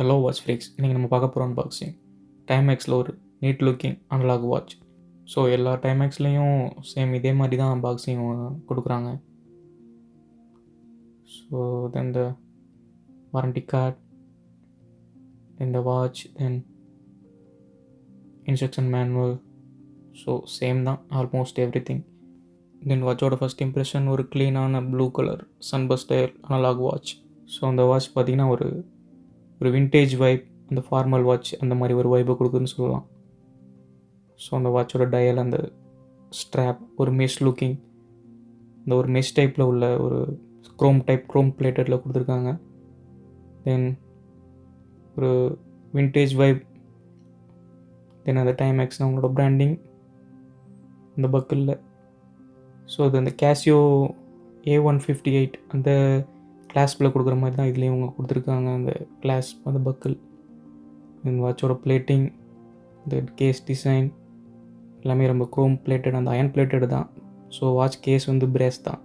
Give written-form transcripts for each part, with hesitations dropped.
Hello watch freaks. இன்றைக்கி நம்ம பார்க்க போகிற அன்பாக்சிங் டைமேக்ஸில் ஒரு neat looking analog watch. So எல்லா டைமேக்ஸ்லேயும் சேம் இதே மாதிரி தான் அன்பாக்சிங் கொடுக்குறாங்க. So then the warranty card, then the watch, then instruction manual. So same தான் ஆல்மோஸ்ட் எவ்ரி திங். தென் வாட்சோட ஃபஸ்ட் இம்ப்ரெஷன் ஒரு க்ளீனான blue colour sunburst style analog watch. So அந்த வாட்ச் பார்த்திங்கன்னா ஒரு விண்டேஜ் வைப், அந்த ஃபார்மல் வாட்ச் அந்த மாதிரி ஒரு வைப்பை கொடுக்குதுன்னு சொல்லலாம். ஸோ அந்த வாட்சோட டயல், அந்த ஸ்ட்ராப் ஒரு மெஷ் லுக்கிங், இந்த ஒரு மெஷ் டைப்பில் உள்ள ஒரு க்ரோம் பிளேட்டடில் கொடுத்துருக்காங்க. தென் ஒரு விண்டேஜ் வைப், தென் அந்த டைமேக்ஸ் அவங்களோட பிராண்டிங் அந்த பக்கிளில். ஸோ அது அந்த கேசியோ A158 அந்த கிளாஸில் கொடுக்குற மாதிரி தான் இதுலேயும் அவங்க கொடுத்துருக்காங்க. அந்த கிளாஸ், அந்த பக்கிள், இந்த வாட்சோட பிளேட்டிங், இந்த கேஸ் டிசைன் எல்லாமே ரொம்ப க்ரோம் பிளேட்டட், அந்த அயன் பிளேட்டட் தான். ஸோ வாட்ச் கேஸ் பிரேஸ் தான்.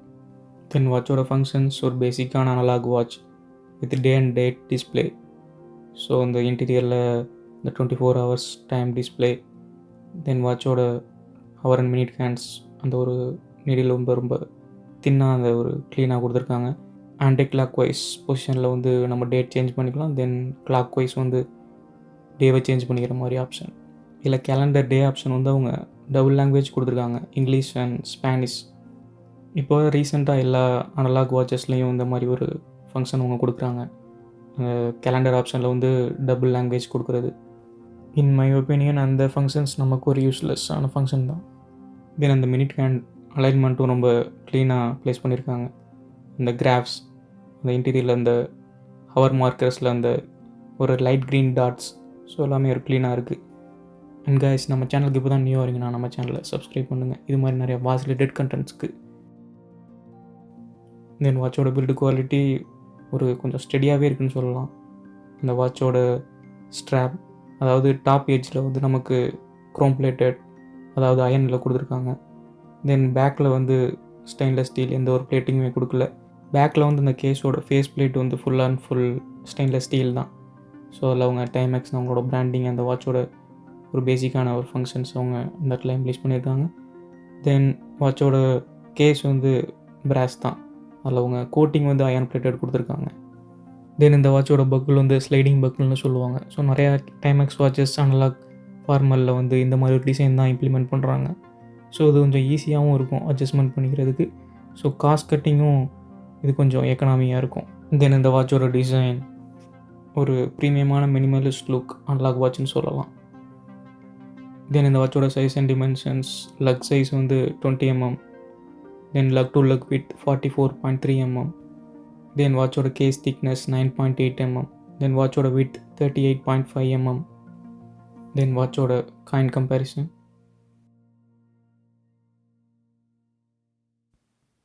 தென் வாட்சோட ஃபங்க்ஷன்ஸ் ஒரு பேசிக்கான analog watch with day and date display. So அந்த இன்டீரியரில் இந்த 24 hours டைம் டிஸ்பிளே. தென் வாட்சோட ஹவர் அண்ட் மினிட் ஹேண்ட்ஸ், அந்த ஒரு நீடில் ரொம்ப தின்னாக அந்த ஒரு க்ளீனாக கொடுத்துருக்காங்க. ஆன்டி கிளாக் வைஸ் பொசிஷனில் நம்ம டேட் சேஞ்ச் பண்ணிக்கலாம். தென் கிளாக் வைஸ் டேவை சேஞ்ச் பண்ணிக்கிற மாதிரி ஆப்ஷன். இல்லை கேலண்டர் டே ஆப்ஷன் அவங்க டபுள் லாங்குவேஜ் கொடுத்துருக்காங்க, இங்கிலீஷ் அண்ட் ஸ்பானிஷ். இப்போ ரீசெண்டாக எல்லா அனலாக் வாட்சஸ்லேயும் இந்த மாதிரி ஒரு ஃபங்க்ஷன் கொடுக்குறாங்க. கேலண்டர் ஆப்ஷனில் டபுள் லாங்குவேஜ் கொடுக்குறது. இன் மை ஒப்பீனியன் அந்த ஃபங்க்ஷன்ஸ் நமக்கு ஒரு யூஸ்லெஸ்ஸான ஃபங்க்ஷன் தான். தென் அந்த மினிட் ஹேண்ட் அலைன்மெண்ட்டும் ரொம்ப க்ளீனாக ப்ளேஸ் பண்ணியிருக்காங்க. அந்த கிராஃப்ஸ், அந்த இன்டீரியரில் அந்த ஹவர் மார்க்கர்ஸில் அந்த ஒரு லைட் க்ரீன் டாட்ஸ், ஸோ எல்லாமே ஒரு க்ளீனாக இருக்குது. அண்ட் கைஸ், நம்ம சேனலுக்கு இப்போ தான் நியூ வரீங்கன்னா நம்ம சேனலை சப்ஸ்கிரைப் பண்ணுங்கள், இது மாதிரி நிறைய வாட்ச் ரிலேட்டட் கண்டென்ட்ஸ்க்கு. தென் வாட்சோட பில்டு குவாலிட்டி ஒரு கொஞ்சம் ஸ்டெடியாகவே இருக்குதுன்னு சொல்லலாம். அந்த வாட்சோட ஸ்ட்ராப், அதாவது டாப் ஏஜில் நமக்கு க்ரோம் பிளேட்டட், அதாவது அயனில் கொடுத்துருக்காங்க. தென் பேக்கில் ஸ்டெயின்லெஸ் ஸ்டீல், எந்த ஒரு பிளேட்டிங்குமே கொடுக்கல. பேக்கில் அந்த கேஸோட face plate full and full stainless steel தான். ஸோ அதில் அவங்க டைமேக்ஸ் அவங்களோட பிராண்டிங், அந்த வாட்சோட ஒரு பேசிக்கான ஒரு ஃபங்க்ஷன்ஸ் அவங்க அந்த இடத்துல இம்ப்ளீஸ் பண்ணியிருக்காங்க. தென் வாட்சோட கேஸ் பிராஸ் தான், அதில் அவங்க கோட்டிங் அயன் பிளேட்டட் கொடுத்துருக்காங்க. தென் இந்த வாட்சோட பக்கிள் ஸ்லைடிங் பக்கிள்னு சொல்லுவாங்க. ஸோ நிறையா டைமேக்ஸ் வாட்சஸ் அனலாக் ஃபார்மலில் இந்த மாதிரி ஒரு டிசைன் தான் இம்ப்ளிமெண்ட் பண்ணுறாங்க. ஸோ இது கொஞ்சம் ஈஸியாகவும் இருக்கும் அட்ஜஸ்ட்மெண்ட் பண்ணிக்கிறதுக்கு. ஸோ காஸ்ட் கட்டிங்கும் இது கொஞ்சம் எக்கனாமியாக இருக்கும். தென் இந்த வாட்சோட டிசைன் ஒரு ப்ரீமியமான மினிமலிஸ்ட் லுக் அனலாக் வாட்ச்னு சொல்லலாம். தென் இந்த வாட்சோட size and dimensions, lug size 20 mm, then lug to lug width 44.3 mm, then வாட்சோட கேஸ் திக்னஸ் 9.8 mm, தென் வாட்சோட வித் 38.5 mm, தென் வாட்சோட காயின் கம்பேரிசன்.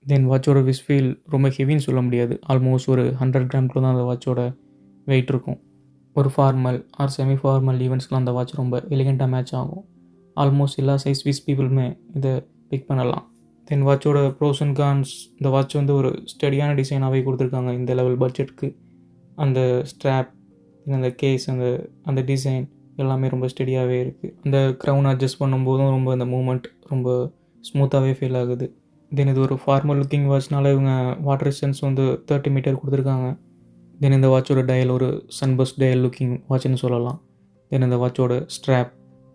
தென் வாட்சோட விஸ்ஃபீல் ரொம்ப ஹெவின்னு சொல்ல முடியாது, ஆல்மோஸ்ட் ஒரு 100 grams தான் அந்த வாட்சோட வெயிட் இருக்கும். ஒரு ஃபார்மல் ஆர் செமி ஃபார்மல் ஈவெண்ட்ஸ்க்குலாம் அந்த வாட்ச் ரொம்ப எலிகெண்ட்டாக மேட்ச் ஆகும். ஆல்மோஸ்ட் எல்லா சைஸ் விஸ் பீப்புளுமே இதை பிக் பண்ணலாம். தென் வாட்சோட ப்ரோஸ் அண்ட் கான்ஸ், இந்த வாட்ச் ஒரு ஸ்டடியான டிசைனாகவே கொடுத்துருக்காங்க இந்த லெவல் பட்ஜெட்டுக்கு. அந்த ஸ்ட்ராப், அந்த கேஸ், அந்த டிசைன் எல்லாமே ரொம்ப ஸ்டடியாகவே இருக்குது. அந்த க்ரௌன் அட்ஜஸ்ட் பண்ணும்போதும் அந்த மூமெண்ட் ரொம்ப ஸ்மூத்தாகவே ஃபீல் ஆகுது. தென் இது ஒரு ஃபார்மல் லுக்கிங் வாட்ச்னால இவங்க வாட்டர் ரெசிஸ்டன்ஸ் 30 meter கொடுத்துருக்காங்க. தென் இந்த வாட்சோட டயல் ஒரு சன்பஸ் டயல் லுக்கிங் வாட்ச்னு சொல்லலாம். தென் இந்த வாட்சோட ஸ்ட்ராப்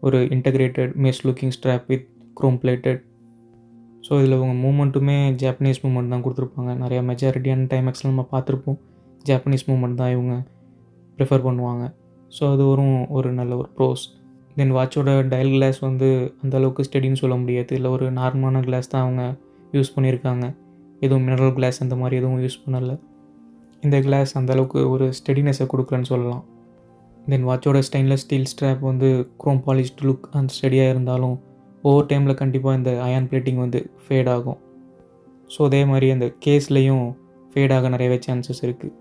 ஒரு integrated mesh looking strap with chrome plated. So இதில் இவங்க மூமெண்ட்டுமே ஜாப்பனீஸ் மூமெண்ட் தான் கொடுத்துருப்பாங்க. நிறையா மெஜாரிட்டியான டைமேக்ஸில் நம்ம பார்த்துருப்போம், ஜாப்பனீஸ் மூமெண்ட் தான் இவங்க ப்ரிஃபர் பண்ணுவாங்க. ஸோ அது ஒரு நல்ல ஒரு ப்ரோஸ். தென் வாட்சோட டயல் கிளாஸ் அந்தளவுக்கு ஸ்டெடின்னு சொல்ல முடியாது, இல்லை ஒரு நார்மலான கிளாஸ் தான் அவங்க யூஸ் பண்ணியிருக்காங்க. எதுவும் மினரல் கிளாஸ் அந்த மாதிரி எதுவும் யூஸ் பண்ணலை. இந்த கிளாஸ் அந்தளவுக்கு ஒரு ஸ்டெடினஸை கொடுக்குறேன்னு சொல்லலாம். தென் வாட்சோட stainless steel strap chrome polished look அந்த ஸ்டெடியாக இருந்தாலும் ஒவ்வொரு டைமில் கண்டிப்பாக இந்த அயன் பிளேட்டிங் ஃபேட் ஆகும். ஸோ அதே மாதிரி அந்த கேஸ்லேயும் ஃபேடாக நிறையவே சான்சஸ் இருக்குது.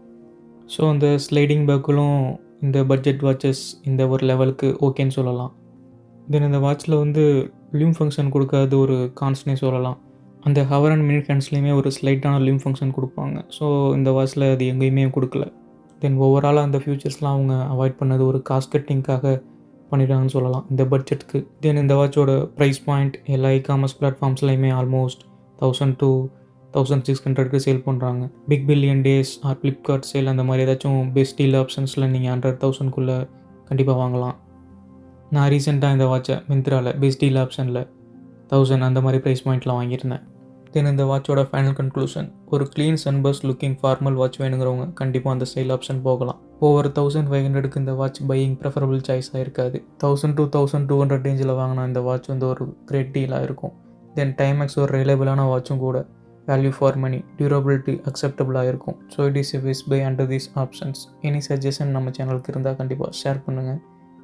ஸோ அந்த ஸ்லைடிங் பேக்கிலும் இந்த பட்ஜெட் வாட்சஸ் இந்த ஒரு லெவலுக்கு ஓகேன்னு சொல்லலாம். தென் இந்த வாட்சில் லிம் ஃபங்க்ஷன் கொடுக்காது ஒரு கான்ஸ்னே சொல்லலாம். அந்த ஹவர் அண்ட் மினிட் ஹேண்ட்ஸ்லேயுமே ஒரு ஸ்லைட்டான லிம் ஃபங்க்ஷன் கொடுப்பாங்க. ஸோ இந்த வாட்சில் அது எங்கேயுமே கொடுக்கல. தென் ஓவராலாக அந்த ஃபியூச்சர்ஸ்லாம் அவங்க அவாய்ட் பண்ணது ஒரு காஸ்ட் கட்டிங்காக பண்ணிட்டாங்கன்னு சொல்லலாம் இந்த பட்ஜெட்டுக்கு. தென் இந்த வாட்சோட ப்ரைஸ் பாயிண்ட் எல்லா இகாமர்ஸ் பிளாட்ஃபார்ம்ஸ்லையுமே ஆல்மோஸ்ட் 1000 to 1600க்கு சேல் பண்ணுறாங்க. Big billion days or Flipkart sale அந்த மாதிரி ஏதாச்சும் பெஸ்ட் டீல் ஆப்ஷன்ஸில் நீங்கள் 100,000க்குள்ளே கண்டிப்பாக வாங்கலாம். நான் ரீசெண்டாக இந்த வாட்சை மிந்த்ராவில் பெஸ்ட் டீல் ஆப்ஷனில் 1000 அந்த மாதிரி ப்ரைஸ் பாயிண்ட்டில் வாங்கியிருந்தேன். தென் இந்த வாட்சோட ஃபைனல் கன்க்ளூஷன், ஒரு க்ளீன் சன்பர்ஸ்ட் லுக்கிங் ஃபார்மல் வாட்ச் வேணுங்கிறவங்க கண்டிப்பாக அந்த ஸ்டைல் ஆப்ஷன் போகலாம். ஓவர் 1500க்கு இந்த வாட்ச் பையிங் ப்ரெஃபரபிள் சாய்ஸாக இருக்காது. 1000 to 1200 ரேஞ்சில் வாங்கினா இந்த வாட்ச் ஒரு கிரேட் டீலாக இருக்கும். தென் டைமெக்ஸ் ஒரு ரிலையபிளான வாட்சும் கூட. வேல்யூ ஃபார் மணி, டியூரபிலிட்டி அக்செப்டபுளாக இருக்கும். So it is a best buy under these options. Any suggestion நம்ம சேனலுக்கு இருந்தால் கண்டிப்பாக ஷேர் பண்ணுங்கள்.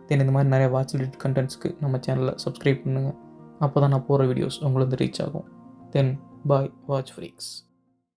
தென் இந்த மாதிரி நிறைய வாட்ச் ரிலேட்டட் கண்டென்ட்ஸ்க்கு நம்ம சேனலை சப்ஸ்கிரைப் பண்ணுங்கள். அப்போ தான் நான் போகிற வீடியோஸ் உங்களுக்கு ரீச் ஆகும். தென் bye watch freaks.